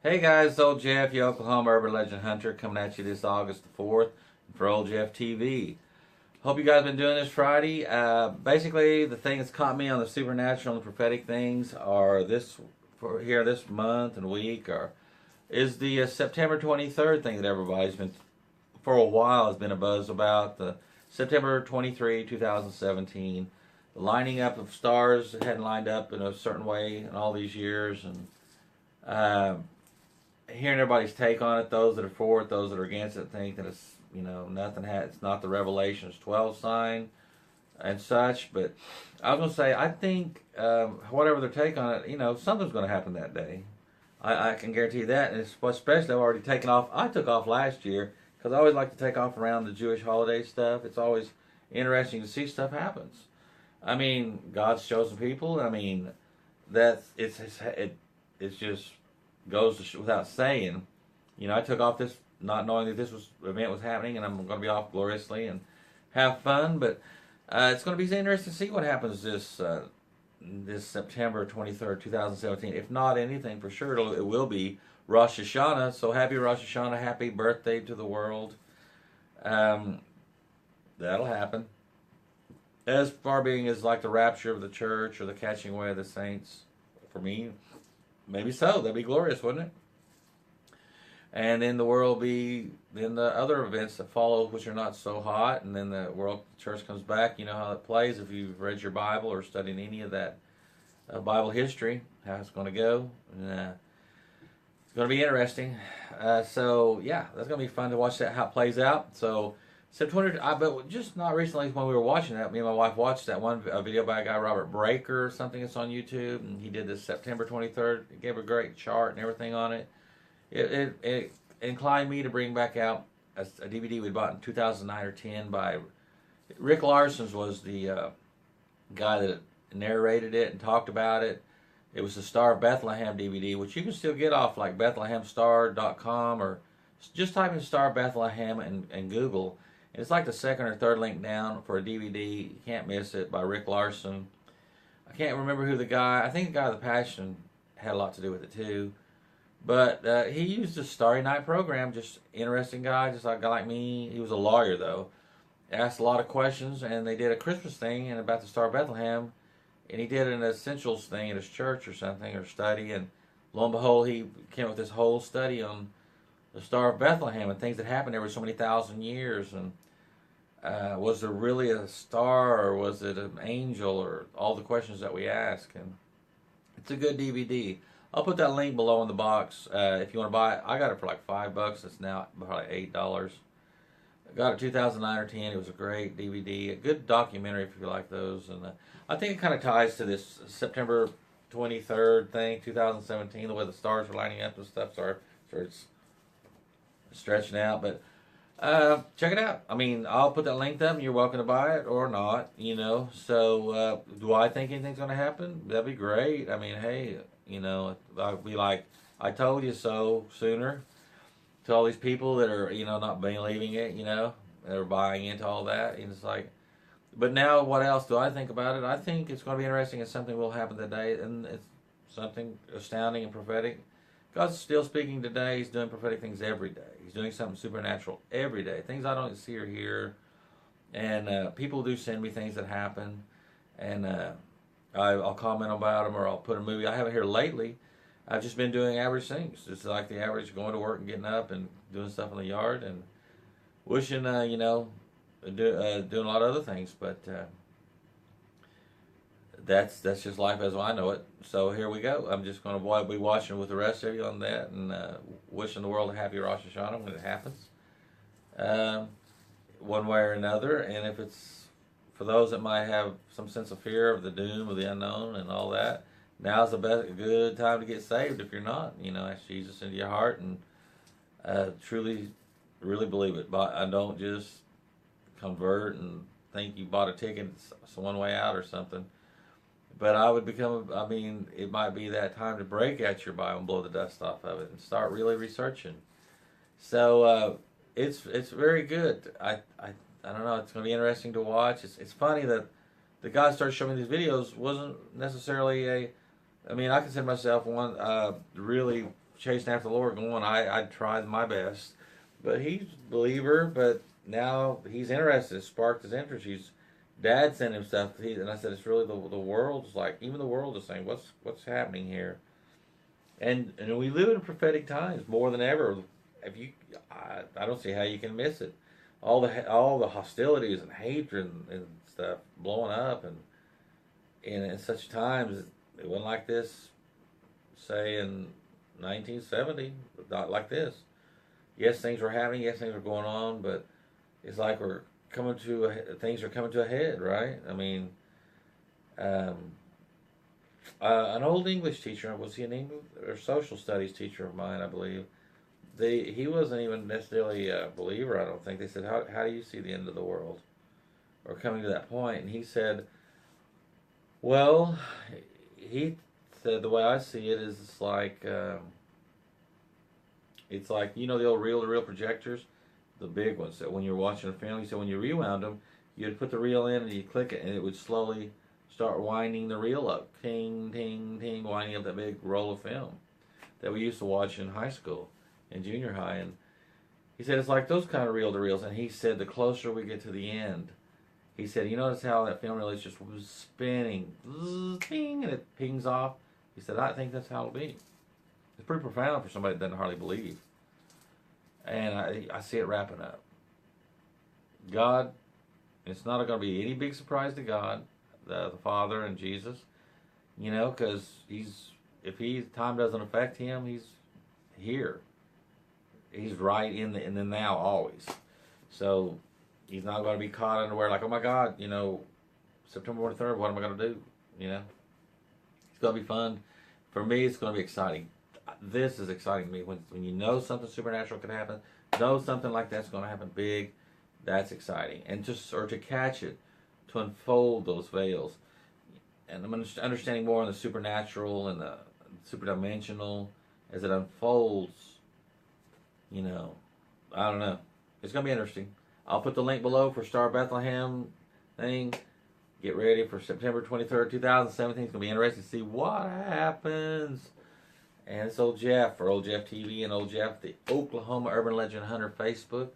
Hey guys, it's old Jeff, your Oklahoma Urban Legend Hunter, coming at you this August the 4th for Old Jeff TV. Hope you guys been doing this Friday. Basically, the thing that's caught me on the supernatural and prophetic things are this month and week is the September 23rd thing that everybody's been for a while has been a buzz about, the September 23, 2017. The lining up of stars that hadn't lined up in a certain way in all these years, and uh, hearing everybody's take on it, those that are for it, those that are against it, think that it's, it's not the Revelations 12 sign and such. But I was going to say, I think whatever their take on it, something's going to happen that day. I can guarantee that, and especially I've already taken off. I took off last year because I always like to take off around the Jewish holiday stuff. It's always interesting to see stuff happens. I mean, God's chosen people. I mean, it's just goes without saying. I took off this not knowing that this event was happening, and I'm going to be off gloriously and have fun. But it's going to be interesting to see what happens this September 23rd, 2017. If not anything, for sure it will be Rosh Hashanah. So happy Rosh Hashanah, happy birthday to the world. That'll happen. As far being as like the rapture of the church or the catching away of the saints, for me, maybe so. That'd be glorious, wouldn't it? And then the world will be then the other events that follow, which are not so hot, and then the world church comes back. You know how it plays if you've read your Bible or studied any of that Bible history, how it's going to go. And, it's going to be interesting. So yeah, that's going to be fun to watch that how it plays out. So September, but just not recently when we were watching that, me and my wife watched that one video by a guy, Robert Breaker or something that's on YouTube, and he did this September 23rd. It gave a great chart and everything on it. It inclined me to bring back out a DVD we bought in 2009 or 10 by Rick Larson's was the guy that narrated it and talked about it. It was the Star of Bethlehem DVD, which you can still get off like BethlehemStar.com, or just type in Star of Bethlehem and Google. And it's like the second or third link down for a DVD. You can't miss it, by Rick Larson. I can't remember who the guy, I think the guy with the Passion had a lot to do with it too. But he used a Starry Night program, just interesting guy, just like a guy like me. He was a lawyer though. Asked a lot of questions, and they did a Christmas thing and about the Star of Bethlehem, and he did an essentials thing at his church or something, or study, and lo and behold, he came up with this whole study on the Star of Bethlehem and things that happened every so many thousand years, and was there really a star, or was it an angel, or all the questions that we ask. And it's a good DVD. I'll put that link below in the box if you want to buy it. I got it for like $5. It's now probably $8. I got it 2009 or 10. It was a great DVD, a good documentary if you like those. And I think it kind of ties to this September 23rd thing, 2017, the way the stars are lining up and stuff. So it's stretching out, but check it out. I mean, I'll put that link up, and you're welcome to buy it or not. So do I think anything's going to happen? That'd be great. I mean, hey, I'd be like, I told you so sooner to all these people that are, not believing it, that are buying into all that. And it's like, but now what else do I think about it? I think it's going to be interesting, and something will happen today, and it's something astounding and prophetic. God's still speaking today. He's doing prophetic things every day. He's doing something supernatural every day. Things I don't see or hear. And people do send me things that happen. And I'll comment about them, or I'll put a movie. I haven't here lately. I've just been doing average things. It's like the average, going to work and getting up and doing stuff in the yard and wishing, doing a lot of other things. But that's just life as I know it. So here we go. I'm just going to be watching with the rest of you on that, and wishing the world a happy Rosh Hashanah when it happens, one way or another. And if it's for those that might have some sense of fear of the doom of the unknown and all that, now's a good time to get saved. If you're not, ask Jesus into your heart and truly, really believe it. But I don't just convert and think you bought a ticket, it's one way out or something. But I would it might be that time to break out your Bible and blow the dust off of it and start really researching. So it's very good. I don't know. It's going to be interesting to watch. It's funny that the guy started showing me these videos wasn't necessarily I consider myself one really chasing after the Lord, going, I tried my best. But he's a believer, but now he's interested. It sparked his interest. Dad sent him stuff, and I said, it's really the world's like, even the world is saying, what's happening here? And we live in prophetic times more than ever. If you, I don't see how you can miss it. All the hostilities and hatred and stuff blowing up, and in such times, it wasn't like this, say in 1970, not like this. Yes, things were happening. Yes, things were going on, but it's like things are coming to a head, right? I mean, an old English teacher, was he an English or social studies teacher of mine, I believe. He wasn't even necessarily a believer, I don't think. They said, how do you see the end of the world, or coming to that point? And he said, well, he said, the way I see it is it's like the old reel-to-reel projectors, the big ones. So when you're watching a film, he said when you rewound them, you'd put the reel in and you click it, and it would slowly start winding the reel up, ting, ting, ting, winding up that big roll of film that we used to watch in high school, in junior high. And he said it's like those kind of reel-to-reels. And he said the closer we get to the end, he said, you notice how that film reel is just spinning, ping, and it pings off. He said, I think that's how it'll be. It's pretty profound for somebody that doesn't hardly believe. And I see it wrapping up. God, it's not going to be any big surprise to God, the Father and Jesus, because if time doesn't affect him, he's here. He's right in the now always. So he's not going to be caught unaware like, oh my God, September 23rd, what am I going to do? It's going to be fun. For me, it's going to be exciting. This is exciting to me. When you know something supernatural can happen, know something like that's going to happen big, that's exciting. And to catch it, to unfold those veils. And I'm understanding more on the supernatural and the superdimensional as it unfolds. I don't know. It's going to be interesting. I'll put the link below for Star Bethlehem thing. Get ready for September 23rd, 2017. It's going to be interesting to see what happens. And it's Old Jeff, for Old Jeff TV and Old Jeff, the Oklahoma Urban Legend Hunter Facebook.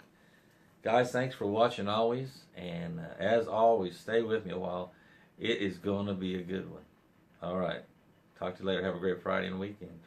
Guys, thanks for watching always. And as always, stay with me a while. It is going to be a good one. All right. Talk to you later. Have a great Friday and weekend.